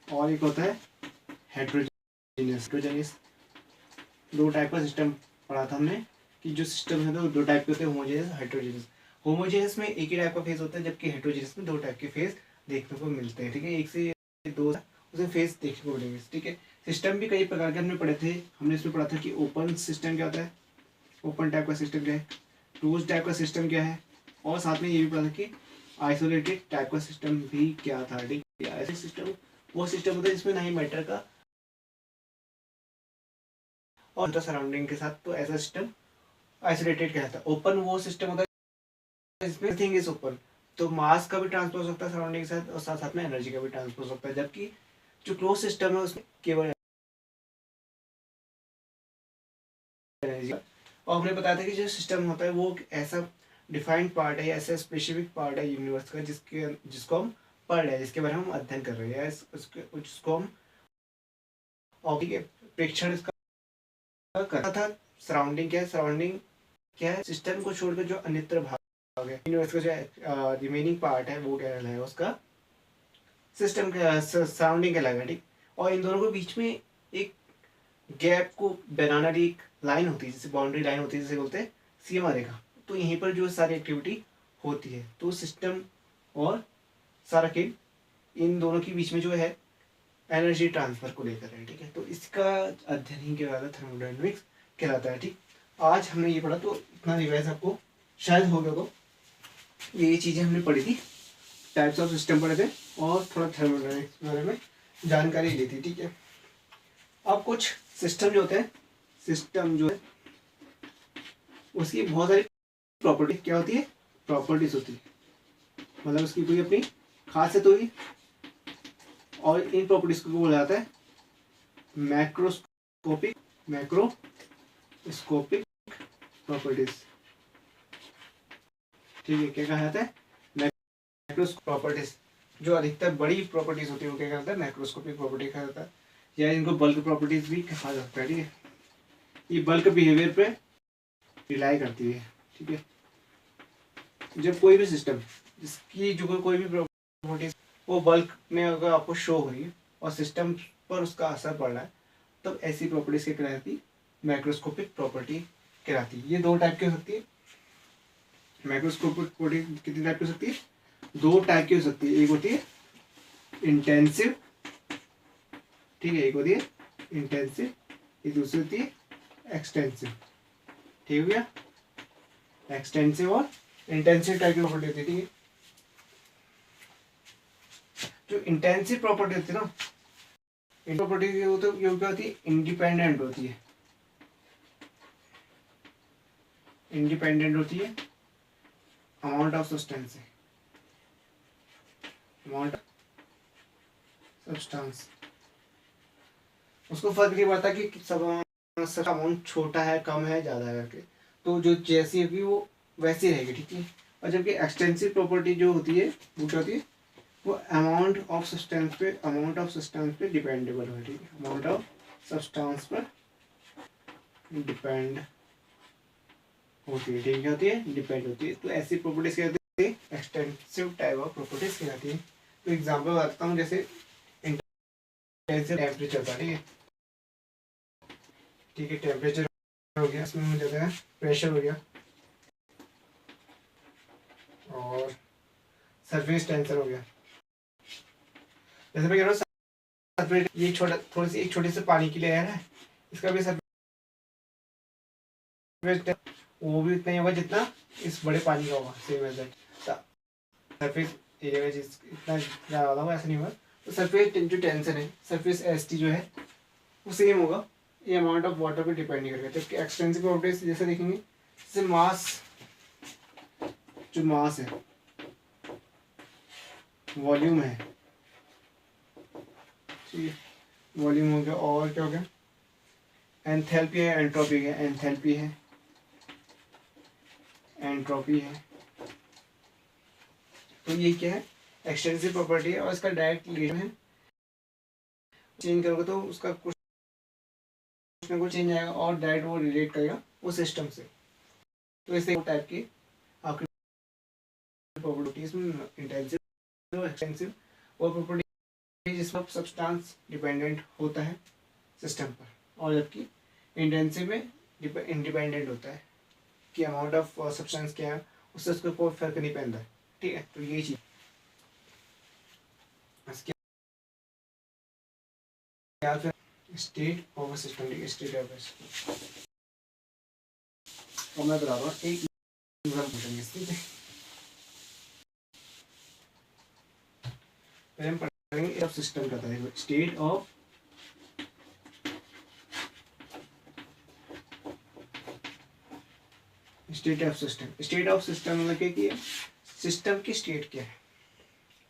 और एक होता है हेट्रोजेनियस। दो टाइप का सिस्टम पढ़ा था हमने कि जो सिस्टम है तो दो टाइप के होते हैं, होमोजेनियस, हेट्रोजेनियस। होमोजेनियस में एक ही टाइप का फेज होता है, जबकि हेट्रोजेनियस में दो टाइप के फेज देखने को मिलते हैं। ठीक है, एक से दो उसमें फेज देखने को मिलेंगे। ठीक है, सिस्टम भी कई प्रकार के हमने पढ़े थे। हमने इसमें पढ़ा था कि ओपन सिस्टम क्या होता है, ओपन टाइप का सिस्टम क्या है, क्लोज टाइप का सिस्टम क्या है, और साथ में ये भी पढ़ा था कि आइसोलेटेड टाइप का सिस्टम भी क्या था। ठीक है, ऐसे सिस्टम वो सिस्टम होता है जिसमें ना ही मैटर का और सराउंडिंग के साथ, तो ऐसा सिस्टम आइसोलेटेड कहलाता है। ओपन वो सिस्टम होता है जिसमें थिंग इज ओपन, तो मास का भी ट्रांसफर हो सकता है सराउंडिंग के साथ, और साथ साथ में एनर्जी का भी ट्रांसफर हो सकता है। जबकि जो क्लोज सिस्टम है उसमें केवल एनर्जी। और हमने बताया था कि जो सिस्टम होता है वो ऐसा डिफाइंड पार्ट है, ऐसा स्पेसिफिक पार्ट है यूनिवर्स का जिसको हम पढ़ रहे हैं, जिसके बारे में हम अध्ययन कर रहे हैं, जिसको हम प्रेक्षण इसका करता था। सराउंडिंग क्या है, सराउंडिंग क्या है, सिस्टम को छोड़कर जो अन्यत्र भाग है यूनिवर्स का जो रिमेनिंग पार्ट है वो क्या है, उसका सिस्टम का सराउंडिंग कहलाएगा। ठीक, और इन दोनों के बीच में एक गैप को बनाना, एक लाइन होती है, जैसे बाउंड्री लाइन होती है, जैसे बोलते हैं सीमा रेखा। तो यहीं पर जो सारी एक्टिविटी होती है, तो सिस्टम और सारा खेल इन दोनों के बीच में जो है एनर्जी ट्रांसफर को लेकर है। ठीक है, तो इसका अध्ययन ही कहलाता है थर्मोडायनेमिक्स कहलाता है। ठीक, आज हमने ये पढ़ा, तो इतना रिवाइज आपको शायद हो गया हो। ये चीज़ें हमने पढ़ी थी, टाइप्स ऑफ सिस्टम पढ़े थे, और थोड़ा थर्मोडायनेमिक्स के बारे में जानकारी ली थी। ठीक है, अब कुछ सिस्टम जो होते हैं, सिस्टम जो है उसकी बहुत सारी प्रॉपर्टी क्या होती है, प्रॉपर्टीज होती है, मतलब उसकी कोई अपनी खासियत होगी, और इन प्रॉपर्टीज को बोला जाता है मैक्रोस्कोपिक प्रॉपर्टीज। ठीक है, क्या कहा जाता है, मैक्रोस्कोपिक प्रॉपर्टीज। जो अधिकतर बड़ी प्रॉपर्टीज होती है वो क्या कहता है, मैक्रोस्कोपिक प्रॉपर्टी कहा जाता है, या इनको बल्क प्रॉपर्टीज भी कहा जाता है। ठीक है, ये बल्क बिहेवियर पे रिलाई करती है। ठीक है, जब कोई भी सिस्टम जिसकी जो कोई भी प्रॉपर्टीज वो बल्क में अगर आपको शो हो रही है और सिस्टम पर उसका असर पड़ रहा है, तब ऐसी प्रॉपर्टीज क्या कहलाती, मैक्रोस्कोपिक प्रॉपर्टी कहलाती है। ये दो टाइप की हो सकती है, मैक्रोस्कोपिक प्रॉपर्टी कितनी टाइप की हो सकती है, दो टाइप की हो सकती है। एक होती है इंटेंसिव, ठीक है, एक होती है इंटेंसिव, एक दूसरी होती है एक्सटेंसिव। ठीक हो गया, एक्सटेंसिव और इंटेंसिव टाइप की प्रॉपर्टी होती है। ठीक है, जो इंटेंसिव प्रॉपर्टी होती है ना, इन प्रॉपर्टी की वो तो क्या होती है, इंडिपेंडेंट होती है, इंडिपेंडेंट होती है अमाउंट ऑफ सब्सटेंस से, अमाउंट ऑफ सब्सटेंस। उसको फर्क नहीं पड़ता कि सब अमाउंट छोटा है, कम है, ज़्यादा है करके, तो जो जैसी होगी वो वैसी रहेगी। ठीक है, और जबकि एक्सटेंसिव प्रॉपर्टी जो होती है वो क्या होती है, वो अमाउंट ऑफ सब्सटेंस पे डिपेंडेबल है। ठीक है, अमाउंट ऑफ सब्सटेंस पर डिपेंड होती है। ठीक है, होती है, डिपेंड होती है। तो ऐसी प्रॉपर्टीज क्या होती है, एक्सटेंसिव टाइप ऑफ प्रॉपर्टीज कहलाती है। तो एग्जांपल बताता हूँ, जैसे इंटेंसिव टेम्परेचर का। ठीक है, ठीक है, टेम्परेचर हो गया, इसमें हो जाता है प्रेशर हो गया, और सरफेस टेंसर हो गया। जैसे मैं कह रहा हूँ सरफेस, ये एक छोटी सी पानी की लेयर है, इसका भी सरफेस वो भी उतना ही होगा जितना इस बड़े पानी का होगा, same as that. Surface area जिस इतना ज़्यादा होगा ऐसा नहीं होगा, तो सरफेस जो टेंशन है, सरफेस एस टी जो है वो सेम होगा, ये अमाउंट ऑफ वाटर पे डिपेंड नहीं करेगा। जबकि एक्सटेंसिव प्रॉपर्टीज जैसे देखेंगे, जैसे मास, जो मास है, वॉल्यूम है, ठीक है, वॉल्यूम हो गया, और क्या हो गया, एंथैल्पी है, एंट्रोपी है, एंथैल्पी है, एंट्रोपी है। तो ये क्या है, एक्सटेंसिव प्रॉपर्टी है, और इसका डायरेक्ट रिलेशन है, चेंज करोगे तो उसका कुछ ना कुछ चेंज आएगा, और डायरेक्ट वो रिलेट करेगा उस सिस्टम से। तो इसे टाइप की आपकी प्रॉपर्टीज में इंटेंसिव, एक्सटेंसिव, और प्रॉपर्टी सब सब्सटेंस डिपेंडेंट होता है सिस्टम पर, और जबकि इंटेंसिव में इंडिपेंडेंट होता है कि अमाउंट ऑफ सब्सटेंस क्या है, उससे उसको कोई फर्क नहीं पड़ता है। ठीक है, तो ये चीज state of system, state of system. और मैं बता रहा हूँ एक एग्जाम्पल पूछेंगे इसकी। पहले हम पढ़ेंगे ऑफ सिस्टम का था, state of system. State of system मतलब क्या कि सिस्टम की स्टेट क्या है।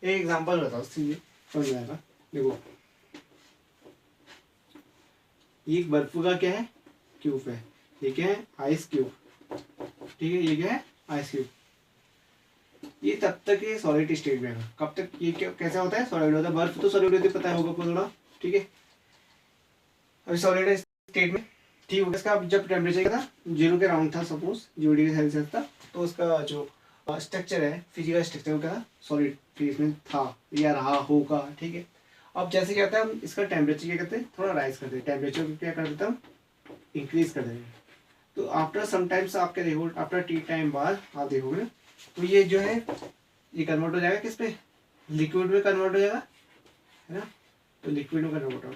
एक एग्जांपल बताओ, सीधे समझ आएगा। देखो ये बर्फ का क्या है, क्यूब है। ये क्या है, आइस क्यूब। ठीक है, ये क्या है, आइस क्यूब। ये तब तक ये सॉलिड स्टेट में है। कब तक ये क्या कैसा होता है, सॉलिड होता है। बर्फ तो सॉलिड होती है, पता होगा थोड़ा। ठीक है, अभी सॉलिड स्टेट में ठीक हो गया। इसका जब टेम्परेचर क्या था, 0 के अराउंड था, सपोज 0 डिग्री सेल्सियस था, तो उसका जो स्ट्रक्चर है, फिजिकल स्ट्रक्चर वो क्या सॉलिड फेज में था या रहा होगा। ठीक है, अब जैसे क्या होता है, हम इसका टेम्परेचर क्या करते हैं, थोड़ा राइज करते हैं। टेम्परेचर को क्या कर देते हैं, हम इंक्रीज कर देंगे। तो आफ्टर समटाइम्स आप क्या देखोगे, आफ्टर टी टाइम बाद आप देखोगे तो ये जो है ये कन्वर्ट हो जाएगा किस पे, लिक्विड में कन्वर्ट हो जाएगा, है ना। तो लिक्विड में कन्वर्ट हो,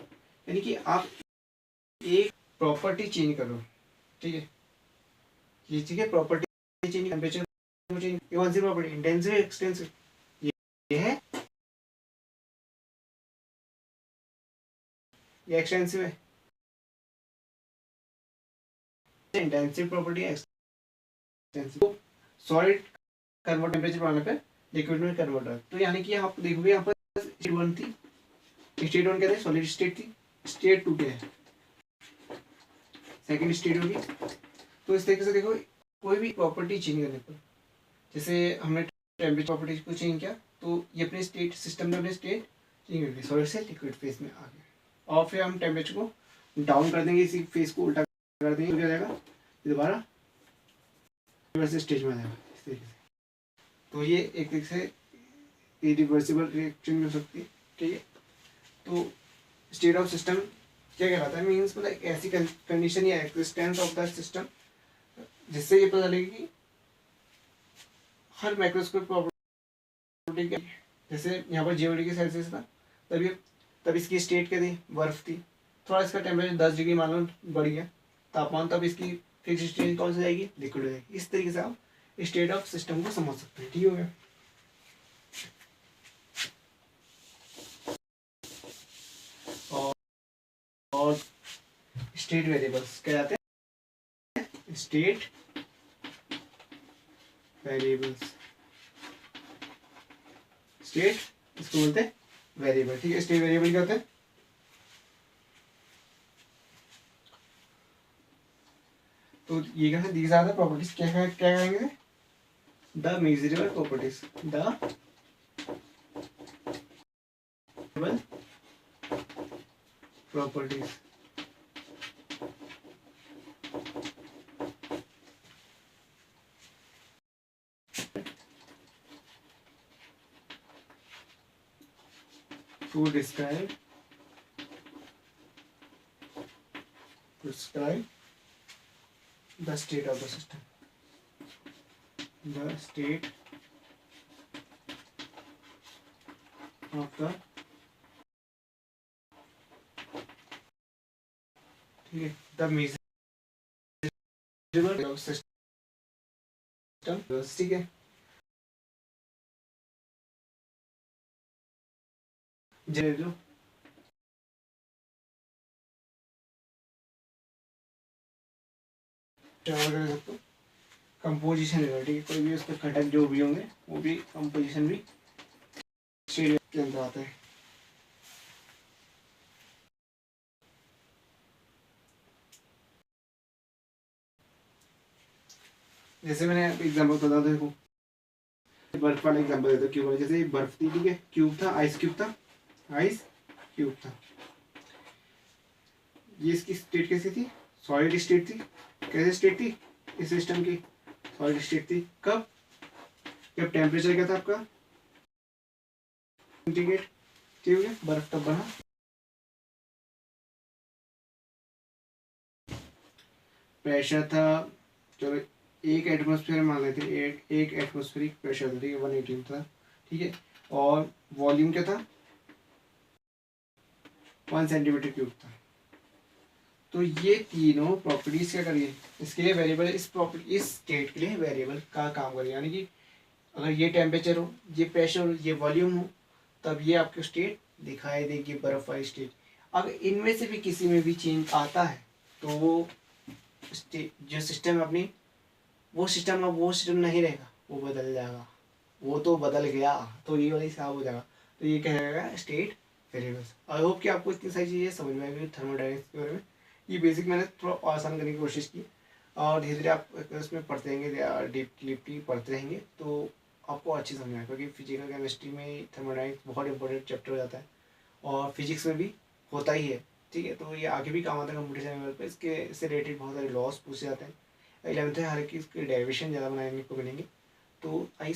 यानी कि आप एक प्रॉपर्टी चेंज करो। ठीक है, ये चीज है प्रॉपर्टी चेंज, टेम्परेचर चेंज। कौन सी प्रॉपर्टी, इंटेंसिव एक्सटेंसिव, ये है, ये एक्सटेंसिव है। इंटेंसिव प्रॉपर्टी है एक्सटेंसिव। सॉलिड कन्वर्ट टेम्परेचर बढ़ाने पे लिक्विड में कन्वर्ट हो। तो यानी कि आप देखोगे यहाँ पर स्टेट 1 थी, स्टेट 1 क्या था, सॉलिड स्टेट थी। स्टेट 2 क्या है, सेकंड स्टेट होगी। तो इस तरीके से देखो, कोई भी प्रॉपर्टी चेंज करने पर, जैसे हमने टेम्परेचर प्रॉपर्टी को चेंज किया, तो ये अपने स्टेट सिस्टम ने अपने स्टेट चेंज कर दी, सॉलिड से लिक्विड फेज में आ गया। और फिर हम टेम्परेचर को डाउन कर देंगे, इसी फेज को उल्टा कर देंगे, तो क्या जाएगा, दोबारा रिवर्स स्टेज में आ जाएगा इस तरीके से। तो ये एक तरीके से इरिवर्सिबल रिएक्शन हो सकती है। ठीक है, तो स्टेट ऑफ सिस्टम क्या कहलाता है, मीन्स मतलब ऐसी कंडीशन या एक्सिस्टेंस ऑफ द सिस्टम जिससे ये पता लगेगी कि हर माइक्रोस्कोप प्रॉपर्टी क्या है। जैसे यहाँ पर 0 डिग्री सेल्सियस था, तब इसकी स्टेट क्या थी, बर्फ थी। थोड़ा इसका टेम्परेचर 10 डिग्री मान लो बढ़ गया तापमान, तब इसकी फिक्स स्टेट कौन सी जाएगी, लिक्विड हो जाएगी। इस तरीके से आप स्टेट ऑफ सिस्टम को समझ सकते हैं। ठीक हो गया। और स्टेट वेरिएबल्स क्या जाते हैं, स्टेट वेरिएबल्स, स्टेट इसको बोलते हैं वेरिएबल। ठीक है, स्टेट वेरिएबल क्या होते हैं, तो ये क्या है, दीज आर द प्रॉपर्टीज, क्या कहेंगे, the measurable properties, the properties to describe the state of the system, the state of the, ठीक है, the measurable system, ठीक है, जो कंपोजिशन है। ठीक है, कोई भी उसके घटक जो भी होंगे वो भी कंपोजिशन भी स्टेट के अंदर आता है। जैसे मैंने एग्जांपल बता, देखो बर्फ वाला एग्जांपल देता हूँ, क्यूब वाला। जैसे बर्फ थी, ठीक है, क्यूब था, आइस क्यूब था, आइस क्यूब था। ये इसकी स्टेट कैसी थी, सॉलिड स्टेट थी। कैसे स्टेट थी इस सिस्टम की, सॉलिड स्टेट थी। कब, जब टेम्परेचर क्या था आपका, सेंटीग्रेड ठीक है, बर्फ तब बना। प्रेशर था, चलो एक एटमोसफेयर मान लेते हैं, एक एटमोसफेरिक प्रेशर था, ठीक है, 118 था, ठीक है। और वॉल्यूम क्या था, 1 सेंटीमीटर क्यूब था। तो ये तीनों प्रॉपर्टीज क्या करिए, इसके लिए वेरिएबल, इस प्रॉपर्टी, इस स्टेट के लिए वेरिएबल का काम करिए। यानी कि अगर ये टेम्परेचर हो, ये प्रेशर हो, ये वॉल्यूम हो, तब ये आपको स्टेट दिखाई देगी, बर्फ वाली स्टेट। अगर इनमें से भी किसी में भी चेंज आता है तो वो जो सिस्टम है अपनी, वो सिस्टम अब वो सिस्टम नहीं रहेगा, वो बदल जाएगा। वो तो बदल गया तो ये वाली साफ हो जाएगा। तो ये क्या रहेगा, स्टेट वेरिएबल्स। आई होप कि आपको इतनी सारी चीज़ें समझ में आएगी थर्मोडायनेमिक्स के बारे में। ये बेसिक मैंने थोड़ा आसान करने की कोशिश की, और धीरे धीरे आप इसमें पढ़ते रहेंगे, डीपली पढ़ते रहेंगे तो आपको अच्छी समझ में आएगा। क्योंकि फिजिकल केमिस्ट्री में थर्मोडायनेमिक्स बहुत इंपॉर्टेंट चैप्टर हो जाता है, और फिजिक्स में भी होता ही है, ठीक है। तो ये आगे भी काम आता है कंप्यूटर लेवल पर, इससे रिलेटेड बहुत सारे लॉस पूछे जाते हैं। 11th में हर एक इसके डेरिवेशन ज़्यादा बनाने को मिलेंगे। तो आई